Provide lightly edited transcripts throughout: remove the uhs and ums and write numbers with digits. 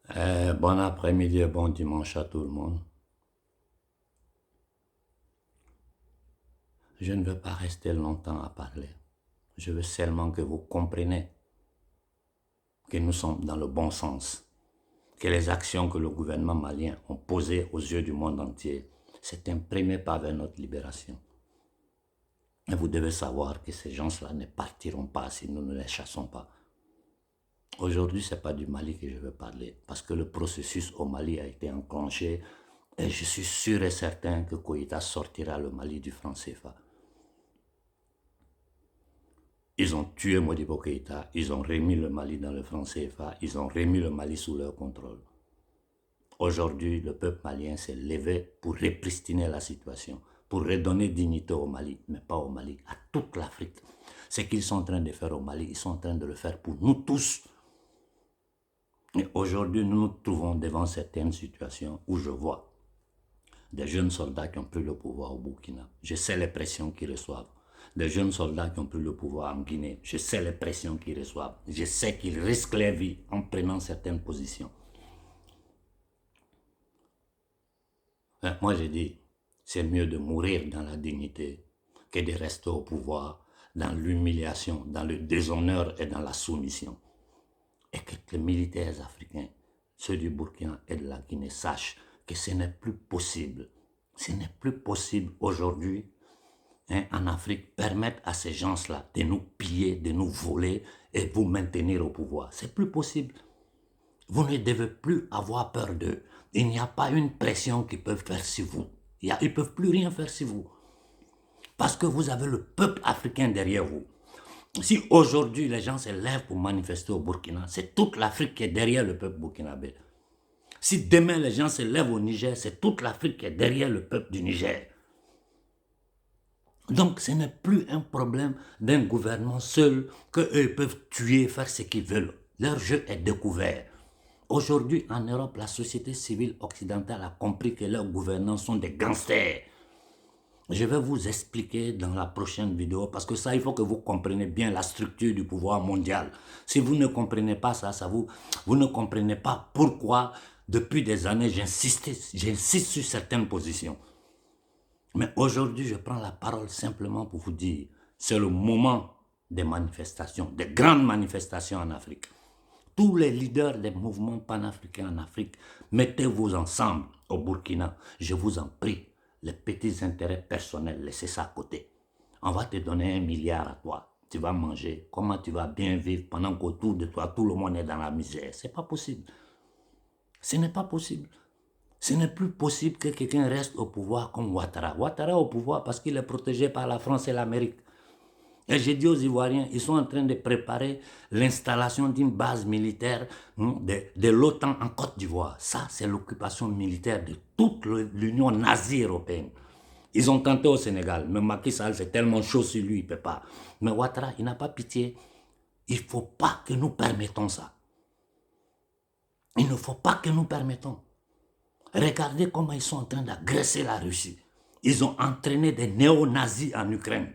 Bon après-midi et bon dimanche à tout le monde. Je ne veux pas rester longtemps à parler. Je veux seulement que vous compreniez que nous sommes dans le bon sens, que les actions que le gouvernement malien ont posées aux yeux du monde entier, c'est un premier pas vers notre libération. Et vous devez savoir que ces gens-là ne partiront pas si nous ne les chassons pas. Aujourd'hui, ce n'est pas du Mali que je veux parler, parce que le processus au Mali a été enclenché et je suis sûr et certain que Koïta sortira le Mali du franc CFA. Ils ont tué Modibo Keïta, ils ont remis le Mali dans le franc CFA, ils ont remis le Mali sous leur contrôle. Aujourd'hui, le peuple malien s'est levé pour répristiner la situation, pour redonner dignité au Mali, mais pas au Mali, à toute l'Afrique. Ce qu'ils sont en train de faire au Mali, ils sont en train de le faire pour nous tous. Et aujourd'hui, nous nous trouvons devant certaines situations où je vois des jeunes soldats qui ont pris le pouvoir au Burkina. Je sais les pressions qu'ils reçoivent. Des jeunes soldats qui ont pris le pouvoir en Guinée. Je sais les pressions qu'ils reçoivent. Je sais qu'ils risquent leur vie en prenant certaines positions. Moi, j'ai dit, c'est mieux de mourir dans la dignité que de rester au pouvoir dans l'humiliation, dans le déshonneur et dans la soumission. Et que les militaires africains, ceux du Burkina et de la Guinée, sachent que ce n'est plus possible. Ce n'est plus possible aujourd'hui en Afrique, permettre à ces gens-là de nous piller, de nous voler et vous maintenir au pouvoir. C'est plus possible. Vous ne devez plus avoir peur d'eux. Il n'y a pas une pression qu'ils peuvent faire sur vous. Ils ne peuvent plus rien faire sur vous. Parce que vous avez le peuple africain derrière vous. Si aujourd'hui les gens se lèvent pour manifester au Burkina, c'est toute l'Afrique qui est derrière le peuple burkinabé. Si demain les gens se lèvent au Niger, c'est toute l'Afrique qui est derrière le peuple du Niger. Donc ce n'est plus un problème d'un gouvernement seul qu'eux peuvent tuer, faire ce qu'ils veulent. Leur jeu est découvert. Aujourd'hui en Europe, la société civile occidentale a compris que leurs gouvernants sont des gangsters. Je vais vous expliquer dans la prochaine vidéo parce que ça, il faut que vous compreniez bien la structure du pouvoir mondial. Si vous ne comprenez pas ça, vous ne comprenez pas pourquoi depuis des années j'insiste sur certaines positions. Mais aujourd'hui, je prends la parole simplement pour vous dire, c'est le moment des manifestations, des grandes manifestations en Afrique. Tous les leaders des mouvements panafricains en Afrique, mettez-vous ensemble au Burkina. Je vous en prie, les petits intérêts personnels, laissez ça à côté. On va te donner 1 milliard à toi. Tu vas manger. Comment tu vas bien vivre pendant qu'autour de toi, tout le monde est dans la misère? Ce n'est pas possible. Ce n'est pas possible. Ce n'est plus possible que quelqu'un reste au pouvoir comme Ouattara. Ouattara au pouvoir parce qu'il est protégé par la France et l'Amérique. Et j'ai dit aux Ivoiriens, ils sont en train de préparer l'installation d'une base militaire de l'OTAN en Côte d'Ivoire. Ça, c'est l'occupation militaire de toute l'Union nazie européenne. Ils ont tenté au Sénégal, mais Macky Sall, c'est tellement chaud sur lui, il ne peut pas. Mais Ouattara, il n'a pas pitié. Il ne faut pas que nous permettons ça. Il ne faut pas que nous permettons. Regardez comment ils sont en train d'agresser la Russie. Ils ont entraîné des néo-nazis en Ukraine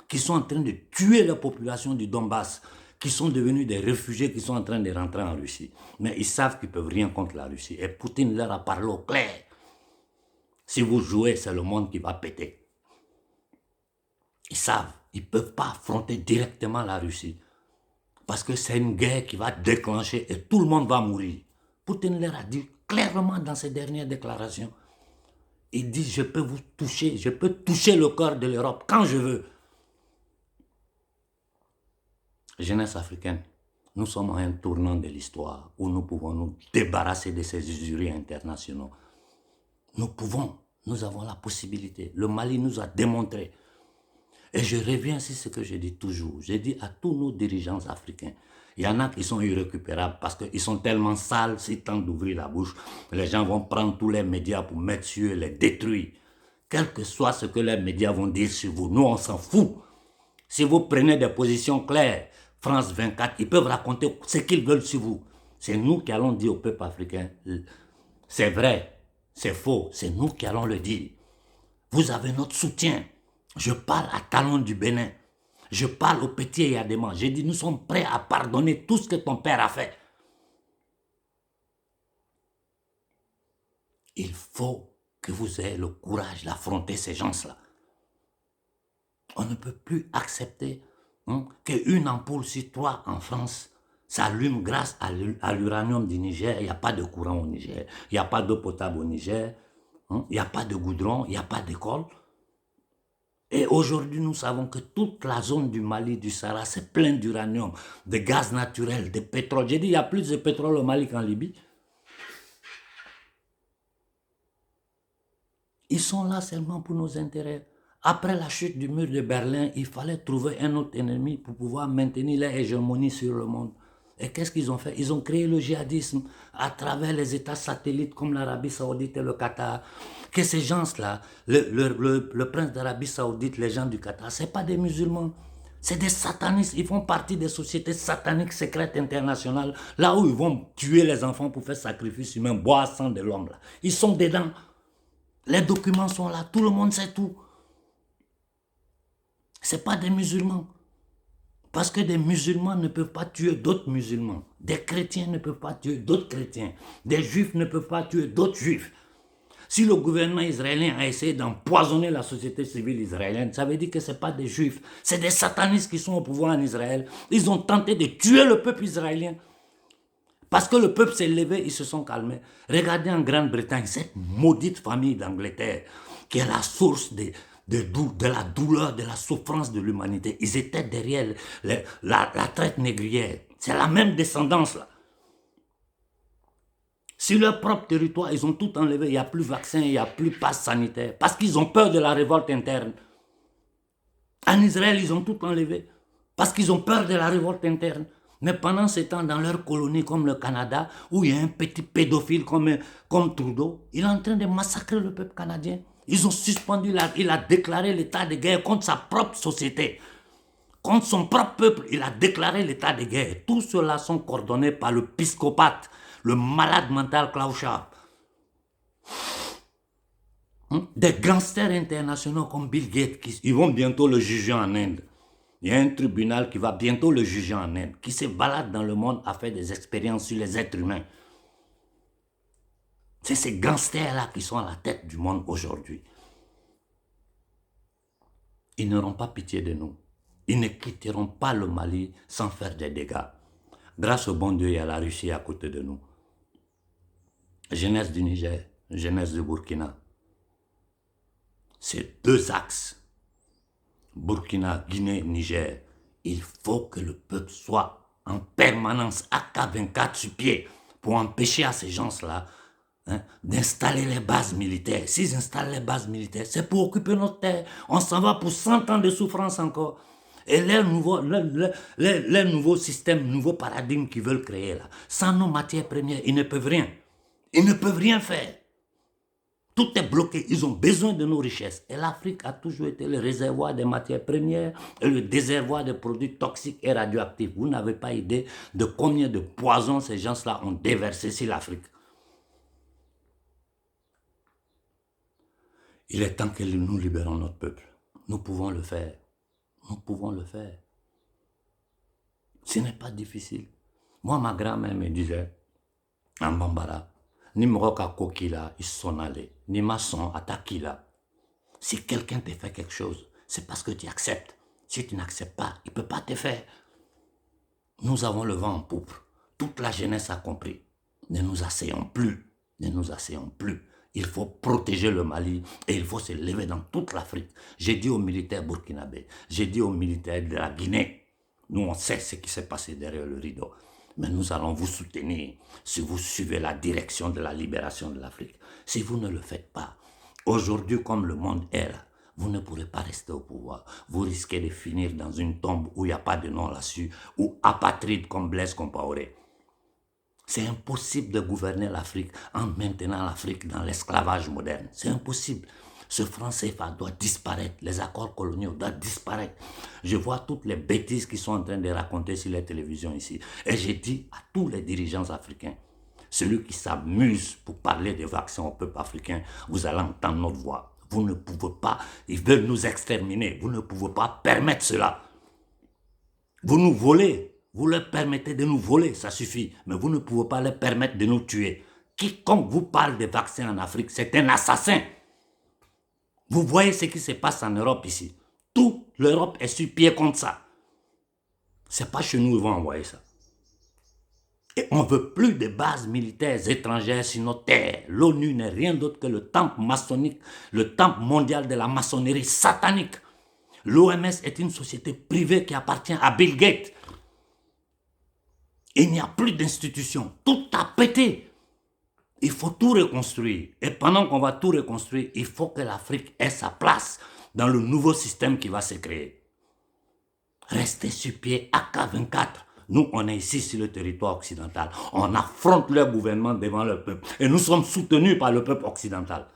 qui sont en train de tuer la population du Donbass, qui sont devenus des réfugiés qui sont en train de rentrer en Russie. Mais ils savent qu'ils ne peuvent rien contre la Russie. Et Poutine leur a parlé au clair. Si vous jouez, c'est le monde qui va péter. Ils savent, ils ne peuvent pas affronter directement la Russie. Parce que c'est une guerre qui va déclencher et tout le monde va mourir. Poutine leur a dit clairement dans ses dernières déclarations. Il dit, je peux vous toucher, je peux toucher le corps de l'Europe quand je veux. Jeunesse africaine, nous sommes à un tournant de l'histoire où nous pouvons nous débarrasser de ces usuries internationaux. Nous avons la possibilité. Le Mali nous a démontré. Et je reviens sur ce que je dis toujours. Je dis à tous nos dirigeants africains, il y en a qui sont irrécupérables parce qu'ils sont tellement sales, s'ils tentent d'ouvrir la bouche, les gens vont prendre tous les médias pour mettre sur eux, les détruire. Quel que soit ce que les médias vont dire sur vous, nous on s'en fout. Si vous prenez des positions claires, France 24, ils peuvent raconter ce qu'ils veulent sur vous. C'est nous qui allons dire au peuple africain, c'est vrai, c'est faux, c'est nous qui allons le dire. Vous avez notre soutien. Je parle à Talon du Bénin. Je parle au petit Yadema. J'ai dit, nous sommes prêts à pardonner tout ce que ton père a fait. Il faut que vous ayez le courage d'affronter ces gens-là. On ne peut plus accepter qu'une ampoule sur 3 en France s'allume grâce à l'uranium du Niger. Il n'y a pas de courant au Niger, il n'y a pas d'eau potable au Niger, il n'y a pas de goudron, il n'y a pas d'école. Et aujourd'hui, nous savons que toute la zone du Mali, du Sahara, c'est plein d'uranium, de gaz naturel, de pétrole. J'ai dit, il y a plus de pétrole au Mali qu'en Libye. Ils sont là seulement pour nos intérêts. Après la chute du mur de Berlin, il fallait trouver un autre ennemi pour pouvoir maintenir leur hégémonie sur le monde. Et qu'est-ce qu'ils ont fait? Ils ont créé le djihadisme à travers les États satellites comme l'Arabie Saoudite et le Qatar. Que ces gens-là, le prince d'Arabie Saoudite, les gens du Qatar, ce n'est pas des musulmans. C'est des satanistes. Ils font partie des sociétés sataniques secrètes internationales, là où ils vont tuer les enfants pour faire sacrifice humain, boire sang de l'homme. Ils sont dedans. Les documents sont là. Tout le monde sait tout. Ce n'est pas des musulmans. Parce que des musulmans ne peuvent pas tuer d'autres musulmans. Des chrétiens ne peuvent pas tuer d'autres chrétiens. Des juifs ne peuvent pas tuer d'autres juifs. Si le gouvernement israélien a essayé d'empoisonner la société civile israélienne, ça veut dire que ce n'est pas des juifs. C'est des satanistes qui sont au pouvoir en Israël. Ils ont tenté de tuer le peuple israélien. Parce que le peuple s'est levé, ils se sont calmés. Regardez en Grande-Bretagne, cette maudite famille d'Angleterre, qui est la source de la douleur, de la souffrance de l'humanité. Ils étaient derrière la traite négrière. C'est la même descendance là. Sur leur propre territoire, ils ont tout enlevé. Il n'y a plus de vaccin, il n'y a plus de passe sanitaire. Parce qu'ils ont peur de la révolte interne. En Israël, ils ont tout enlevé. Parce qu'ils ont peur de la révolte interne. Mais pendant ce temps, dans leur colonie comme le Canada, où il y a un petit pédophile comme Trudeau, il est en train de massacrer le peuple canadien. Ils ont suspendu, il a déclaré l'état de guerre contre sa propre société. Contre son propre peuple, il a déclaré l'état de guerre. Tout cela sont coordonnés par le psychopathe, le malade mental Klaus Schwab. Des gangsters internationaux comme Bill Gates, ils vont bientôt le juger en Inde. Il y a un tribunal qui va bientôt le juger en Inde, qui se balade dans le monde à faire des expériences sur les êtres humains. C'est ces gangsters-là qui sont à la tête du monde aujourd'hui. Ils n'auront pas pitié de nous. Ils ne quitteront pas le Mali sans faire des dégâts. Grâce au bon Dieu, il y a la Russie à côté de nous. Jeunesse du Niger, jeunesse du Burkina. C'est 2 axes. Burkina, Guinée, Niger. Il faut que le peuple soit en permanence AK-24 sur pied pour empêcher à ces gens-là d'installer les bases militaires. S'ils installent les bases militaires, c'est pour occuper notre terre. On s'en va pour 100 ans de souffrance encore. Et les nouveaux systèmes, nouveaux paradigmes qu'ils veulent créer là, sans nos matières premières, ils ne peuvent rien. Ils ne peuvent rien faire. Tout est bloqué. Ils ont besoin de nos richesses. Et l'Afrique a toujours été le réservoir des matières premières et le désherboir des produits toxiques et radioactifs. Vous n'avez pas idée de combien de poisons ces gens-là ont déversé sur l'Afrique. Il est temps que nous libérons notre peuple. Nous pouvons le faire. Nous pouvons le faire. Ce n'est pas difficile. Moi, ma grand-mère me disait, en Bambara, ni Mroka Kokila, ils sont allés, ni Masson à Takila. Si quelqu'un te fait quelque chose, c'est parce que tu acceptes. Si tu n'acceptes pas, il ne peut pas te faire. Nous avons le vent en poupe. Toute la jeunesse a compris. Ne nous asseyons plus. Ne nous asseyons plus. Il faut protéger le Mali et il faut se lever dans toute l'Afrique. J'ai dit aux militaires burkinabés, j'ai dit aux militaires de la Guinée, nous on sait ce qui s'est passé derrière le rideau. Mais nous allons vous soutenir si vous suivez la direction de la libération de l'Afrique. Si vous ne le faites pas, aujourd'hui comme le monde est là, vous ne pourrez pas rester au pouvoir. Vous risquez de finir dans une tombe où il n'y a pas de nom là-dessus, ou apatride comme Blaise Compaoré. C'est impossible de gouverner l'Afrique en maintenant l'Afrique dans l'esclavage moderne. C'est impossible. Ce franc CFA doit disparaître. Les accords coloniaux doivent disparaître. Je vois toutes les bêtises qu'ils sont en train de raconter sur les télévisions ici. Et j'ai dit à tous les dirigeants africains, celui qui s'amuse pour parler des vaccins au peuple africain, vous allez entendre notre voix. Vous ne pouvez pas, ils veulent nous exterminer. Vous ne pouvez pas permettre cela. Vous nous volez. Vous leur permettez de nous voler, ça suffit. Mais vous ne pouvez pas leur permettre de nous tuer. quiconque vous parle des vaccins en Afrique, c'est un assassin. Vous voyez ce qui se passe en Europe ici. Toute l'Europe est sur pied contre ça. C'est pas chez nous qu'ils vont envoyer ça. Et on ne veut plus de bases militaires étrangères sur notre terre. L'ONU n'est rien d'autre que le temple maçonnique, le temple mondial de la maçonnerie satanique. L'OMS est une société privée qui appartient à Bill Gates. Il n'y a plus d'institutions. Tout a pété. Il faut tout reconstruire. Et pendant qu'on va tout reconstruire, il faut que l'Afrique ait sa place dans le nouveau système qui va se créer. Restez sur pied, AK-24. Nous, on est ici sur le territoire occidental. On affronte leur gouvernement devant le peuple. Et nous sommes soutenus par le peuple occidental.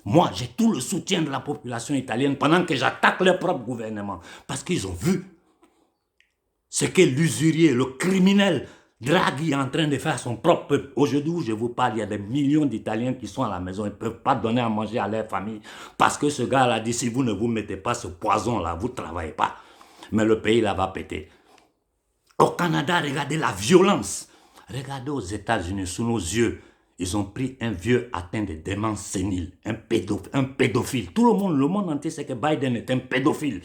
Moi, j'ai tout le soutien de la population italienne pendant que j'attaque leur propre gouvernement. Parce qu'ils ont vu ce que l'usurier, le criminel, Draghi est en train de faire à son propre peuple. Aujourd'hui où je vous parle, il y a des millions d'Italiens qui sont à la maison. Ils ne peuvent pas donner à manger à leur famille. Parce que ce gars-là dit, si vous ne vous mettez pas ce poison-là, vous ne travaillez pas. Mais le pays là va péter. Au Canada, regardez la violence. Regardez aux États-Unis, sous nos yeux. Ils ont pris un vieux atteint de démence sénile, un pédophile. Tout le monde entier sait que Biden est un pédophile.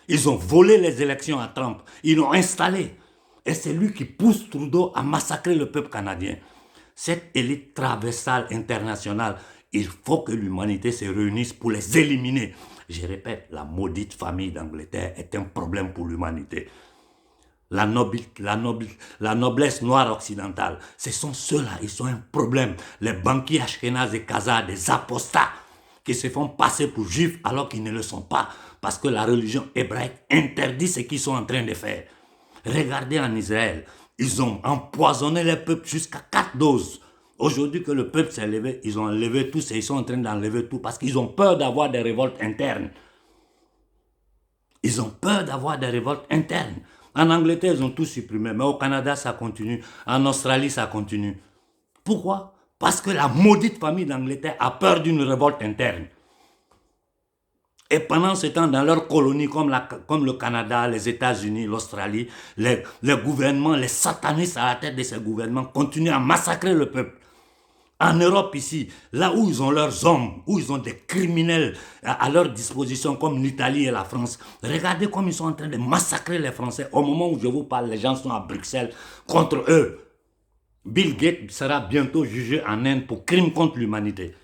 Ils ont volé les élections à Trump. Ils l'ont installé. Et c'est lui qui pousse Trudeau à massacrer le peuple canadien. Cette élite traversale internationale, il faut que l'humanité se réunisse pour les éliminer. Je répète, la maudite famille d'Angleterre est un problème pour l'humanité. La noblesse noire occidentale, ce sont ceux-là, ils sont un problème. Les banquiers ashkénazes et khazars, des apostats qui se font passer pour juifs alors qu'ils ne le sont pas, parce que la religion hébraïque interdit ce qu'ils sont en train de faire. Regardez en Israël, ils ont empoisonné le peuple jusqu'à 4 doses. Aujourd'hui que le peuple s'est levé, ils ont enlevé tout et ils sont en train d'enlever tout parce qu'ils ont peur d'avoir des révoltes internes. Ils ont peur d'avoir des révoltes internes. En Angleterre, ils ont tout supprimé, mais au Canada, ça continue. En Australie, ça continue. Pourquoi? Parce que la maudite famille d'Angleterre a peur d'une révolte interne. Et pendant ce temps, dans leurs colonies comme le Canada, les États-Unis, l'Australie, les gouvernements, les satanistes à la tête de ces gouvernements continuent à massacrer le peuple. En Europe ici, là où ils ont leurs hommes, où ils ont des criminels à leur disposition comme l'Italie et la France, regardez comme ils sont en train de massacrer les Français. Au moment où je vous parle, les gens sont à Bruxelles contre eux. Bill Gates sera bientôt jugé en Inde pour crime contre l'humanité.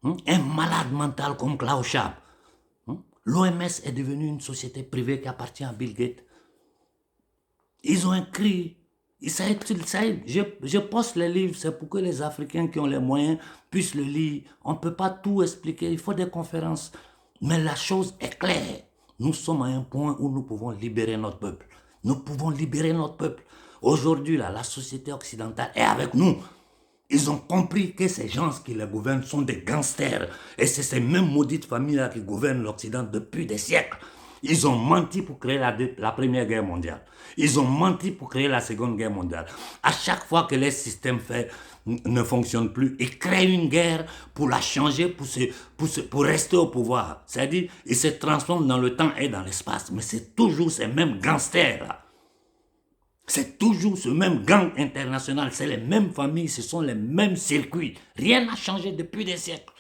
Un malade mental comme Klaus Schwab. L'OMS est devenue une société privée qui appartient à Bill Gates. Ils ont écrit. Je poste les livres, c'est pour que les Africains qui ont les moyens puissent le lire. On ne peut pas tout expliquer, il faut des conférences. Mais la chose est claire. Nous sommes à un point où nous pouvons libérer notre peuple. Nous pouvons libérer notre peuple. Aujourd'hui, la société occidentale est avec nous. Ils ont compris que ces gens qui les gouvernent sont des gangsters. Et c'est ces mêmes maudites familles-là qui gouvernent l'Occident depuis des siècles. Ils ont menti pour créer la Première Guerre mondiale. Ils ont menti pour créer la Seconde Guerre mondiale. À chaque fois que les systèmes ne fonctionnent plus, ils créent une guerre pour la changer, pour rester au pouvoir. C'est-à-dire, ils se transforment dans le temps et dans l'espace. Mais c'est toujours ces mêmes gangsters-là. C'est toujours ce même gang international, c'est les mêmes familles, ce sont les mêmes circuits. Rien n'a changé depuis des siècles.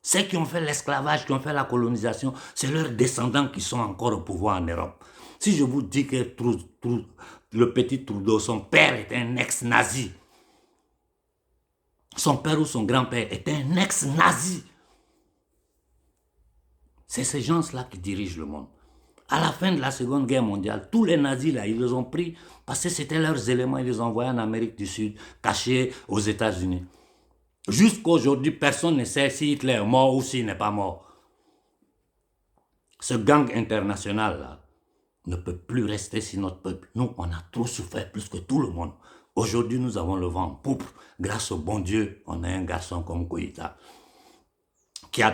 Ceux qui ont fait l'esclavage, qui ont fait la colonisation, c'est leurs descendants qui sont encore au pouvoir en Europe. Si je vous dis que le petit Trudeau, son père était un ex-nazi, son père ou son grand-père était un ex-nazi, c'est ces gens-là qui dirigent le monde. À la fin de la Seconde Guerre mondiale, tous les nazis, là, ils les ont pris parce que c'était leurs éléments, ils les ont envoyés en Amérique du Sud, cachés aux États-Unis. Jusqu'à aujourd'hui, personne ne sait si Hitler est mort ou s'il n'est pas mort. Ce gang international-là ne peut plus rester sur notre peuple. Nous, on a trop souffert, plus que tout le monde. Aujourd'hui, nous avons le vent en poupe. Grâce au bon Dieu, on a un garçon comme Koïta qui a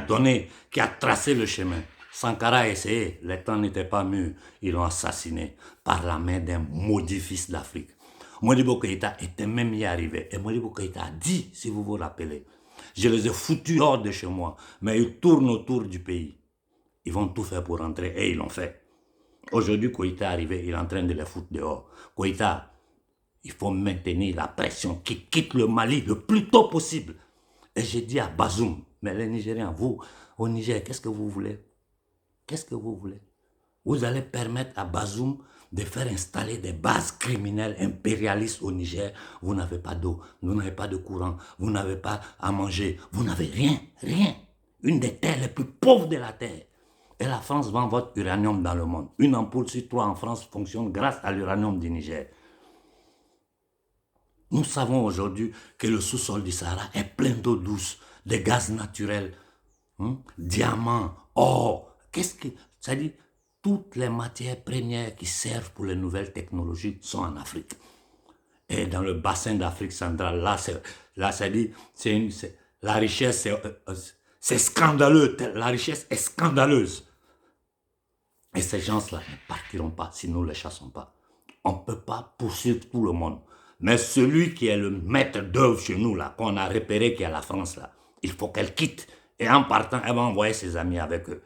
tracé le chemin. Sankara a essayé, les temps n'étaient pas mûrs, ils l'ont assassiné par la main d'un maudit fils d'Afrique. Modibo Keïta était même y arrivé. Et Modibo Keïta a dit, si vous vous rappelez, je les ai foutus hors de chez moi, mais ils tournent autour du pays. Ils vont tout faire pour rentrer, et ils l'ont fait. Aujourd'hui, Koïta est arrivé, il est en train de les foutre dehors. Koïta, Il faut maintenir la pression qui quitte le Mali le plus tôt possible. Et j'ai dit à Bazoum, mais les Nigériens, vous, au Niger, qu'est-ce que vous voulez? Qu'est-ce que vous voulez? Vous allez permettre à Bazoum de faire installer des bases criminelles impérialistes au Niger. Vous n'avez pas d'eau, vous n'avez pas de courant, vous n'avez pas à manger, vous n'avez rien, rien. Une des terres les plus pauvres de la terre. Et la France vend votre uranium dans le monde. Une ampoule sur 3 en France fonctionne grâce à l'uranium du Niger. Nous savons aujourd'hui que le sous-sol du Sahara est plein d'eau douce, de gaz naturels, diamants, or. Qu'est-ce que... Ça dit, toutes les matières premières qui servent pour les nouvelles technologies sont en Afrique. Et dans le bassin d'Afrique centrale, là, ça dit, la richesse, c'est scandaleux. La richesse est scandaleuse. Et ces gens-là ne partiront pas si nous ne les chassons pas. On ne peut pas poursuivre tout le monde. Mais celui qui est le maître d'œuvre chez nous, là, qu'on a repéré qui est la France, là, il faut qu'elle quitte. Et en partant, elle va envoyer ses amis avec eux.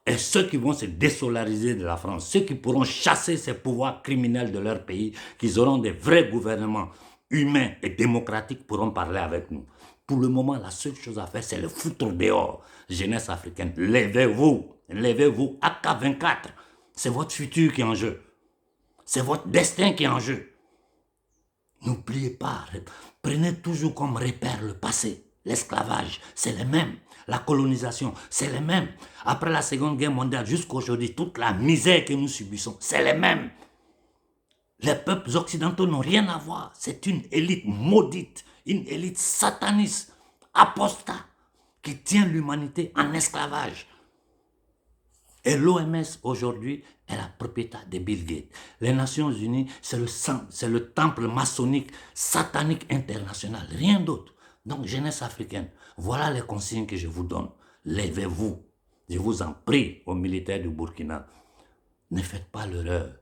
Et ceux qui vont se désolariser de la France, ceux qui pourront chasser ces pouvoirs criminels de leur pays, qu'ils auront des vrais gouvernements humains et démocratiques, pourront parler avec nous. Pour le moment, la seule chose à faire, c'est le foutre dehors. Jeunesse africaine, levez-vous, levez-vous, AK-24. C'est votre futur qui est en jeu. C'est votre destin qui est en jeu. N'oubliez pas, prenez toujours comme repère le passé. L'esclavage, c'est le même. La colonisation, c'est le même. Après la Seconde Guerre mondiale jusqu'à aujourd'hui, toute la misère que nous subissons, c'est le même. Les peuples occidentaux n'ont rien à voir. C'est une élite maudite, une élite sataniste, apostat, qui tient l'humanité en esclavage. Et l'OMS aujourd'hui est la propriété de Bill Gates. Les Nations Unies, c'est le temple maçonnique, satanique international, rien d'autre. Donc, jeunesse africaine, voilà les consignes que je vous donne. Levez-vous. Je vous en prie, aux militaires du Burkina. Ne faites pas l'erreur.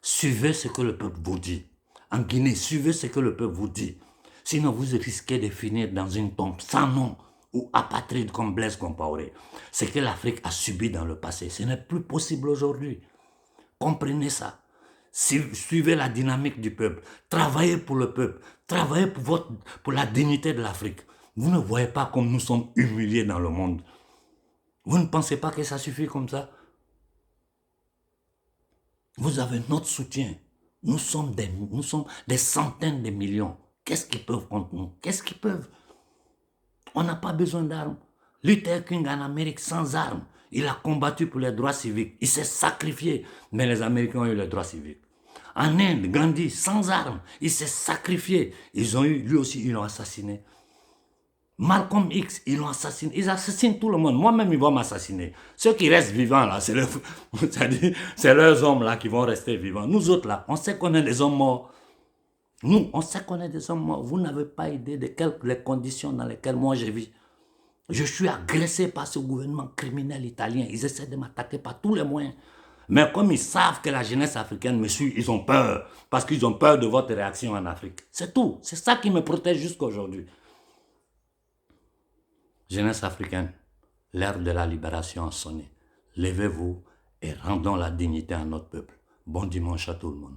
Suivez ce que le peuple vous dit. En Guinée, suivez ce que le peuple vous dit. Sinon, vous risquez de finir dans une tombe sans nom ou apatride comme Blaise Compaoré. Ce que l'Afrique a subi dans le passé, ce n'est plus possible aujourd'hui. Comprenez ça. Suivez la dynamique du peuple. Travaillez pour le peuple. Travaillez pour la dignité de l'Afrique. Vous ne voyez pas comme nous sommes humiliés dans le monde. Vous ne pensez pas que ça suffit comme ça? Vous avez notre soutien. Nous sommes des centaines de millions. Qu'est-ce qu'ils peuvent contre nous? Qu'est-ce qu'ils peuvent? On n'a pas besoin d'armes. Luther King en Amérique sans armes. Il a combattu pour les droits civiques. Il s'est sacrifié. Mais les Américains ont eu les droits civiques. En Inde, Gandhi, sans armes, il s'est sacrifié. Lui aussi, ils l'ont assassiné. Malcolm X, ils l'ont assassiné. Ils assassinent tout le monde. Moi-même, ils vont m'assassiner. Ceux qui restent vivants, là, c'est leurs hommes là qui vont rester vivants. Nous autres, là, on sait qu'on est des hommes morts. Nous, on sait qu'on est des hommes morts. Vous n'avez pas idée de les conditions dans lesquelles moi je vis. Je suis agressé par ce gouvernement criminel italien. Ils essaient de m'attaquer par tous les moyens. Mais comme ils savent que la jeunesse africaine me suit, ils ont peur. Parce qu'ils ont peur de votre réaction en Afrique. C'est tout. C'est ça qui me protège jusqu'à aujourd'hui. Jeunesse africaine, l'ère de la libération a sonné. Levez-vous et rendons la dignité à notre peuple. Bon dimanche à tout le monde.